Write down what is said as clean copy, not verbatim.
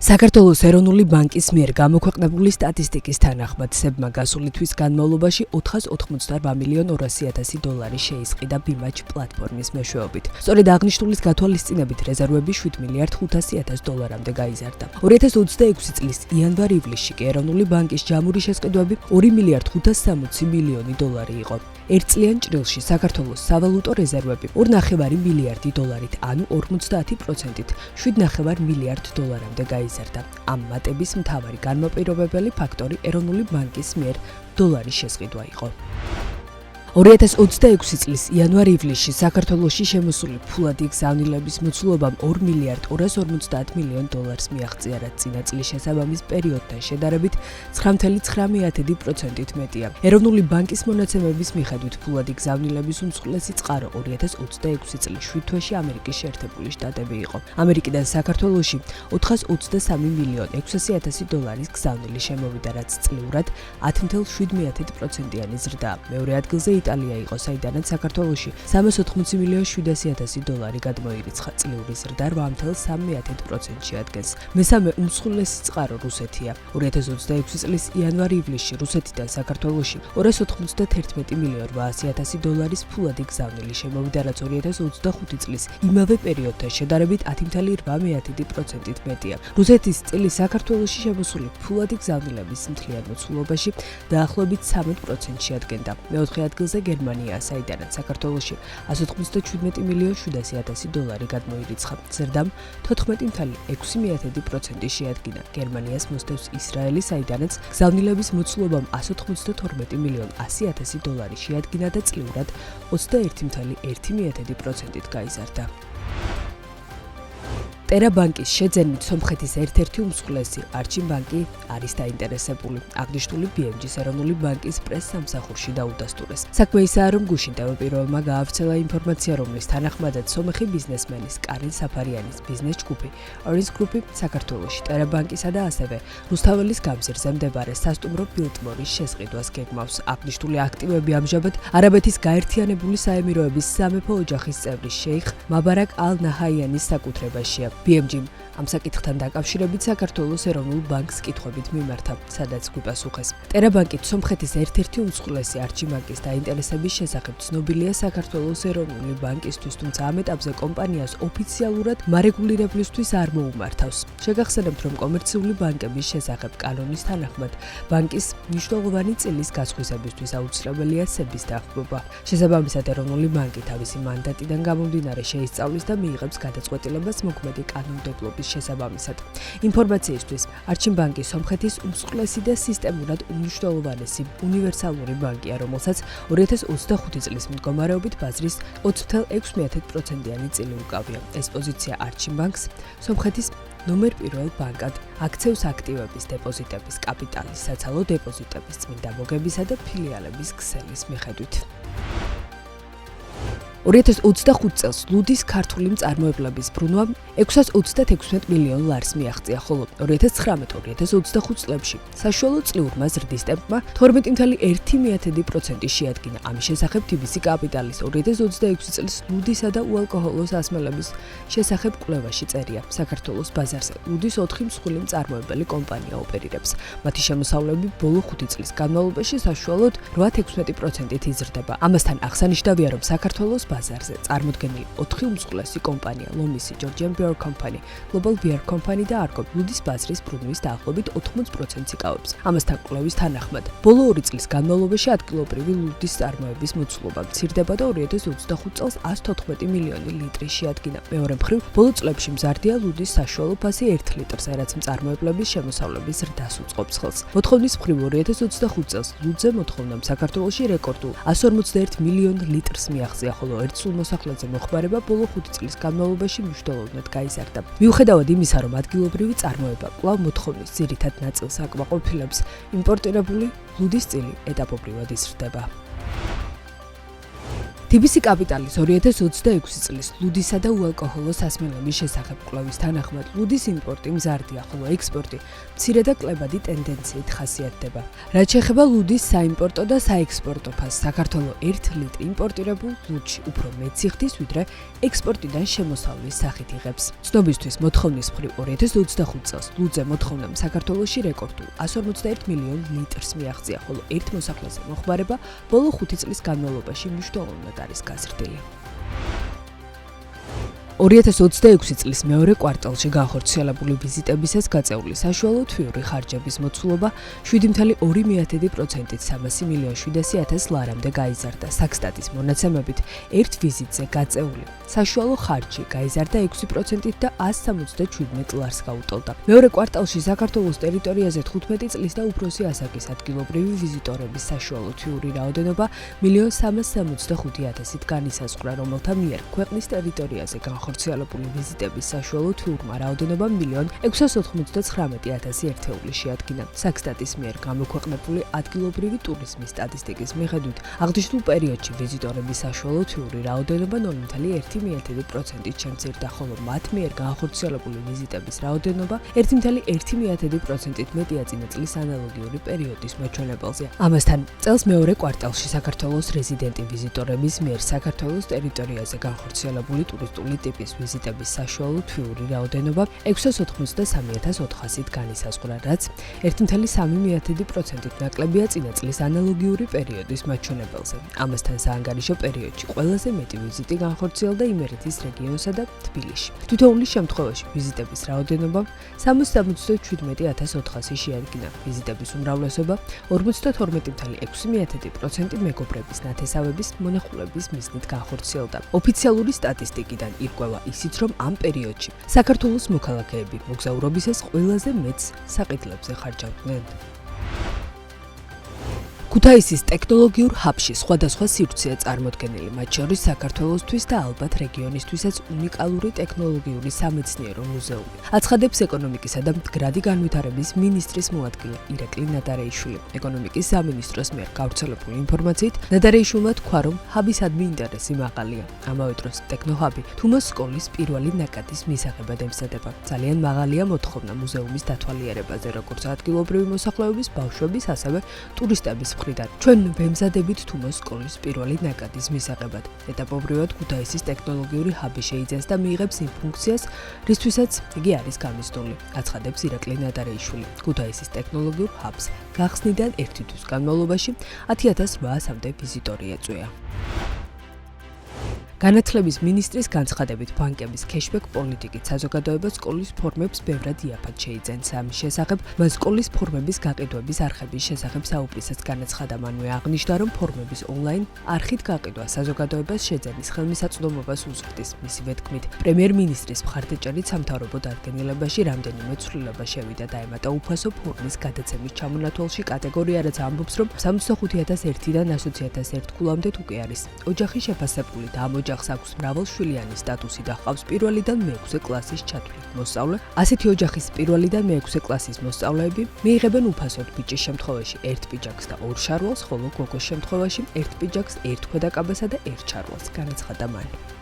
საქართველოს ეროვნული ბანკის მიერ გამოქვეყნებული სტატისტიკის თანახმად, სებმა გასული თვის განმავლობაში 488 მილიონ 200.000 დოლარი შეისყიდა BIMACH პლატფორმის მეშვეობით. სწორედ აღნიშნულის გათვალისწინებით რეზერვები 7 მილიარდ 500.000 დოლარამდე გაიზარდა. 2026 წლის იანვარ-ივლისში კი ეროვნული ბანკის ჯამური შესყიდვები 2 მილიარდ 560 მილიონი დოლარი იყო. ერთწლიან ჭრილში საქართველოს სავალუტო რეზერვები 2,5 მილიარდი დოლარით, ანუ 50%-ით 7,5 მილიარდ დოლარამდე გაიზარდა. ამ მატების მთავარი განმაპირობებელი ფაქტორი ეროვნული ბანკის მიერ დოლარის შესყიდვა იყო. 2026 წლის იანვარ-ივლისში საქართველოში შემოსული ფულადი გზავნილების მოცულობამ 2 მილიარდ 250 მილიონ დოლარს მიაღწია, რაც წინა წლის შესაბამის პერიოდთან შედარებით 9.9%-ით მეტია. ეროვნული ბანკის მონაცემების მიხედვით ფულადი გზავნილების უმსხვილესი წყარო 2026 წლის 7 თვეში ამერიკის შეერთებული შტატები იყო. ამერიკიდან საქართველოში 423 მილიონ 600.000 დოლარის გზავნილი შემოვიდა, რაც წლიურად 10.7%-იანი ზრდაა. მეორე ადგილზე იტალია იყო, საიდანაც საქართველოში 380 მილიონ 700.000 დოლარი გადმოირიცხა. წლიური ზრდა 8.3%-ში შეადგენს. მესამე უმსხვილესი წყარო რუსეთია. 2026 წლის იანვარ-ივლისში რუსეთიდან საქართველოში 291 მილიონ 800.000 დოლარის ფულადი გზავნილი შემოვიდა, რაც 2025 წლის იმავე პერიოდთან შედარებით 10.8%-ით მეტია. რუსეთის წლის საქართველოში შემოსული ფულადი გზავნილების მთლიან მოცულობაში დაახლოებით 13% შეადგენდა. მეოთხე ადგილზე გერმანია, საიდანაც საქართველოში 197 მილიონ 700.000 დოლარი გადმოირიცხა. ზრდამ 14.6%-ი შეადგინა. გერმანიას მოსდევს ისრაელი, საიდანაც გზავნილების მოცულობამ 192 მილიონ 100.000 დოლარი შეადგინა და წლიურად 21.1%-ით გაიზარდა. ტერაბანკის შეძენით სომხეთის ერთ-ერთი უმსხვილესი არჩინ ბანკი არის დაინტერესებული. აღნიშნული BMG-ის ეროვნული ბანკის პრეს-სამსახურში დაუდასტურეს. საქმე ისაა, რომ გუშინ თავდაპირველმა გაავრცელა ინფორმაცია, რომლის თანახმადაც სომეხი ბიზნესმენის კარენ საფარიანის ბიზნეს ჯგუფი Orange Group საქართველოში ტერაბანკისა და ასევე რუსთაველის გამზირზე მდებარე სასტუმრო ბილტმორის შესყიდვას გეგმავს. აღნიშნული აქტივები ამჟამად არაბეთის გაერთიანებული საემიროების სამეფო ოჯახის წევრი შეიხ მაბარაკ ალ-ნაჰაიანის საკუთრებაშია. BMG-მ ამ საკითხთან დაკავშირებით საქართველოს ეროვნულ ბანკს კითხვებით მიმართა, სადაც გვიპასუხეს. ტერაბანკით სომხეთის ერთ-ერთი უმსხვილესი არჩინ ბანკის დაინტერესების შესახებ ცნობილია საქართველოს ეროვნული ბანკისთვის, თუმცა ამ ეტაპზე კომპანიას ოფიციალურად მარეგულირებლისთვის არ მოუმართავს. შეგახსენებთ, რომ კომერციული ბანკების შესახებ კანონის თანახმად ბანკის მნიშვნელოვანი წილის გასხვისებისთვის აუცილებელია სების დახმობა. შესაბამისად, ეროვნული ბანკი თავისი მანდატიდან გამომდინარე შეისწავლის და მიიღებს გადაწყვეტილებას მოქმედი კანონმდებლობის შესაბამისად. ინფორმაციისთვის, არჩინ ბანკი სომხეთის უმსხვილესი და სისტემურად უმნიშვნელოვანესი უნივერსალური ბანკია, რომელსაც 2025 წლის მდგომარეობით ბაზრის 20.6%-იანი წილი უკავია. ეს პოზიცია არჩინ ბანკს სომხეთის ნომერ პირველ ბანკად აქცევს აქტივების, დეპოზიტების, კაპიტალის, საცალო დეპოზიტების, წმინდა მოგებისა და ფილიალების ქსელის მიხედვით. 2025 წელს ლუდის ქართული მწარმოებლების ბრუნვამ 636 მილიონ ლარს მიაღწია, ხოლო 2019-2025 წლებში საშუალო წლიურმა ზრდის ტემპმა 12.1% შეადგინა. ამის შესახებ TBC კაპიტალის 2026 წლის ლუდისა და უალკოჰოლო სასმელების შესახებ კვლევაში წერია. საქართველოს ბაზარზე ლუდის 4 მსხვილი მწარმოებელი კომპანია ოპერირებს. მათი შემოსავლები ბოლო 5 წლის განმავლობაში საშუალოდ 8-16%-ით იზრდება. ამასთან აღსანიშნავია, რომ საქართველოს ბაზარზე წარმოდგენილი 4 უმსხვილესი კომპანია ლომისი, Georgian Beer Company, Global Beer Company და Arco ლუდის ბაზრის ბრუნვის დაახლოებით 80%-ს იკავებს. ამასთან კვლევის თანახმად, ბოლო 2 წლის განმავლობაში ადგილობრივი ლუდის წარმოების მოცულობა მცირდება და 2025 წელს 114 მილიონი ლიტრი შეადგინა. მეორე მხრივ, ბოლო წლებში მზარდია ლუდის საშუალო ფასი 1 litrზე, რაც მწარმოებლების შემოსავლების ზრდას უწყობს ხელს. მოთხოვნის მხრივ 2025 წელს ლუდზე მოთხოვნამ საქართველოში რეკორდულ 151 მილიონ litrს მიაღწია, ხოლო ერთ სულ მოსახლეზე მოხმარება ბოლო 5 წლის განმავლობაში მნიშვნელოვნად გაიზარდა. მიუხედავად იმისა, რომ ადგილობრივი წარმოება კვლავ მოთხოვნის ძირითად ნაწილს აკმაყოფილებს, იმპორტირებული ლუდის წილი ეტაპობრივად იზრდება. TBC კაპიტალის 2026 წლის ლუდისა და უალკოჰოლო სასმელების შესახებ კვლევის თანახმად ლუდის იმპორტი მზარდია, ხოლო ექსპორტი მცირე და კლებადი ტენდენციით ხასიათდება. რაც შეეხება ლუდის საიმპორტო და საექსპორტო ფასს, საქართველოს 1 ლიტრი იმპორტირებულ ლუდში უფრო მეტ სიხდის, ვიდრე ექსპორტიდან შემოსავლის სახით იღებს. ცნობისთვის მოთხოვნის მხრივ 2025 წელს ლუდზე მოთხოვნამ საქართველოში რეკორდულ 151 მილიონ ლიტრს მიაღწია, ხოლო ერთ მოსახლეზე მოხმარება ბოლო 5 წლის განმავლობაში მნიშვნელოვნად არის გაზრდილი. 2026 წლის მეორე კვარტალში განხორციელებული ვიზიტებისას გაწეული საშუალო თვიური ხარჯების მოცულობა 7.2%-ით 300 მილიონ 700.000 ლარამდე გაიზარდა. საქსტატის მონაცემებით, ერთ ვიზიტზე გაწეული საშუალო ხარჯი გაიზარდა 6%-ით და 177 ლარს გაუტოლდა. მეორე კვარტალში საქართველოს ტერიტორიაზე 15 წლის და უფროსი ასაკის ადგილობრივი ვიზიტორების საშუალო თვიური რაოდენობა 1.365.000-ით განისაზღვრა, რომელთა მიერ ქვეყნის ტერიტორიაზე განხორციელებული ვიზიტების საშუალო თვურმა რაოდენობა 1.699.000 ერთეული შეადგინა. საქსტატის მიერ გამოქვეყნებული ადგილობრივი ტურიზმის სტატისტიკის მიხედვით, აღნიშნულ პერიოდში ვიზიტორების საშუალო თვიური რაოდენობა 0.1%-ით შემცირდა, ხოლო მათ მიერ განხორციელებული ვიზიტების რაოდენობა 1.1%-ით მეტია წინა წლის ანალოგიური პერიოდის მაჩვენებელზე. ამასთან, წელს მეორე კვარტალში საქართველოს რეზიდენტი ვიზიტორების მიერ საქართველოს ტერიტორიაზე განხორციელებული ტურისტული ტიპის ვიზიტების საშუალო თვიური რაოდენობა 683.400-ით განისაზღვრა, რაც 1.3%-ით ნაკლებია წინა წლის ანალოგიური პერიოდის მაჩვენებელზე. ამასთან, საანგარიშო პერიოდში ყველაზე მეტი ვიზიტი განხორციელდა იმერეთის რეგიონსა და თბილისში. თითოეულის შემთხვევაში ვიზიტების რაოდენობა 377.400 შეადგინა. ვიზიტების უმრავლესობა 52.6% მეგობრების ნათესავების მონახულების მიზნით განხორციელდა. ოფიციალური სტატისტიკიდან ირკვევა ისიც, რომ ამ პერიოდში საქართველოს მოქალაქეები მოგზაურობისას ყველაზე მეტს საყიდლებზე ხარჯავდნენ. ქუთაისის ტექნოლოგიურ ჰაბში სხვადასხვა სივრცეა წარმოდგენილი, მათ შორის საქართველოსთვის და ალბათ რეგიონისთვისაც უნიკალური ტექნოლოგიური სამეცნიერო მუზეუმი. აცხადებს ეკონომიკისა და მდგრადი განვითარების მინისტრის მოადგილე ირაკლი ნადარეიშვილი. ეკონომიკის სამინისტროს მიერ გავრცელებული ინფორმაციით, ნადარეიშვილმა თქვა, რომ ჰაბისადმი ინტერესი მაღალია. ამავე დროს ტექნოჰაბი თუმოს სკოლის პირველი ნაკადის მისაღებად ემზადება. ძალიან მაღალია მოთხოვნა მუზეუმის დათვალიერებაზე, როგორც ადგილობრივი მოსახლეობის, ბავშვების, ასევე ტურისტების ჩვენ ვემზადებით თუმოს სკოლის პირველი ნაკადის მისაღებად. ეტაპობრივად ქუთაისის ტექნოლოგიური ჰაბი შეიძენს და მიიღებს იმ ფუნქციას, რისთვისაც იგი არის გამიზნული, აცხადებს ირაკლი ნადარეიშვილი. ქუთაისის ტექნოლოგიურ ჰაბს გახსნიდან 1 თვის განმავლობაში 10.800-მდე ვიზიტორი ეწვია. განათლების მინისტრის განცხადებით, ბანკების cashback პოლიტიკით საზოგადოება სკოლის ფორმებს ბევრად იაფად შეიძენს. ამის შესახებ მან სკოლის ფორმების გაყიდვების არხების შესახებ საუბრისას განაცხადა. მანვე აღნიშნა, რომ ფორმების ონლაინ არხით გაყიდვა საზოგადოებას შეძენის ხელმისაწვდომობას უზრდის. მისივე თქმით, პრემიერ-მინისტრის მხარდაჭერით სამთავრობო დადგენილებაში რამდენიმე ცვლილება შევიდა და ემატა უფასო ფორმის გადაცემის ჩამონათვალში კატეგორია, რაც ამბობს, რომ 65.001-დან 100.001 ქულამდე უკვე არის ოჯახი შეფასებული და ამ ოჯახს აქვს მრავალშვილიანი სტატუსი და ჰყავს პირველიდან მე-6 კლასის ჩათვლით მოსწავლე. ასეთი ოჯახის პირველიდან მე-6 კლასის მოსწავლეები მიიღებენ უფასოდ ბიჭის შემთხვევაში 1 პიჯაკს და 2 შარვალს, ხოლო გოგოს შემთხვევაში 1 პიჯაკს, 1 ქვედაკაბასა და 1 ჩარვალს, განაცხადა მან.